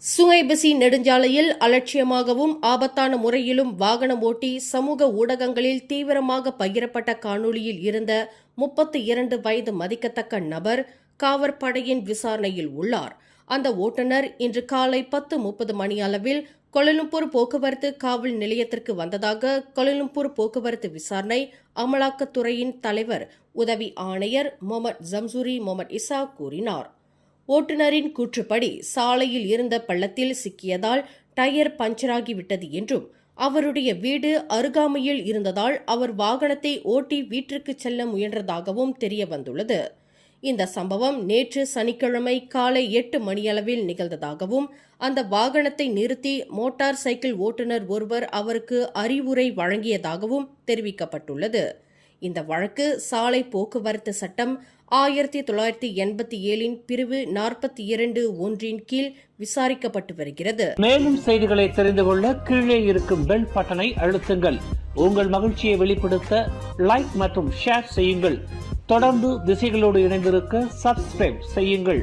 சுங்கைபசி நெடுஞ்சாலையில் அலட்சியமாகவும் ஆபத்தான முறையிலும் வாகனம் ஓட்டி சமூக ஊடகங்களில் தீவிரமாக பகிரப்பட்ட காணொளியில் இருந்த 32 வயது மதிக்கத்தக்க நபர் காவற்படையின் விசாரணையில் உள்ளார். அந்த ஓட்டுநர் இன்று காலை 10:30 மணியளவில் கோலாலம்பூர் போக்குவரத்து காவல் நிலையத்திற்கு வந்ததாக கோலாலம்பூர் போக்குவரத்து விசாரணை அமலாக்கத்துறையின் தலைவர் உதவி ஆணையர் முகமது ஜம்சூரி முகமது இசா கூறினார். ஓட்டுநரின் கூற்றுப்படி சாலையில் இருந்த பள்ளத்தில் சிக்கியதால் டயர் பஞ்சராகிவிட்டது என்றும் அவருடைய வீடு அருகாமையில் இருந்ததால் அவர் வாகனத்தை ஓட்டி வீட்டிற்கு செல்ல முயன்றதாகவும் தெரியவந்துள்ளது. இந்த சம்பவம் நேற்று சனிக்கிழமை காலை 8 மணியளவில் நிகழ்ந்ததாகவும் அந்த வாகனத்தை நிறுத்தி மோட்டார் சைக்கிள் ஓட்டுநர் ஒருவர் அவருக்கு அறிவுரை வழங்கியதாகவும் தெரிவிக்கப்பட்டுள்ளது. இந்த வழக்கு சாலை போக்குவரத்து சட்டம் 1987 பிரிவு 42(1) கீழ் விசாரிக்கப்பட்டு வருகிறது. மேலும் செய்திகளை தெரிந்து கொள்ள கீழே இருக்கும் பெல் பட்டனை அழுத்துங்கள். உங்கள் மகிழ்ச்சியை வெளிப்படுத்த லைக் மற்றும் ஷேர் செய்யுங்கள். தொடர்ந்து திசைகளோடு இணைந்திருக்க சப்ஸ்கிரைப் செய்யுங்கள்.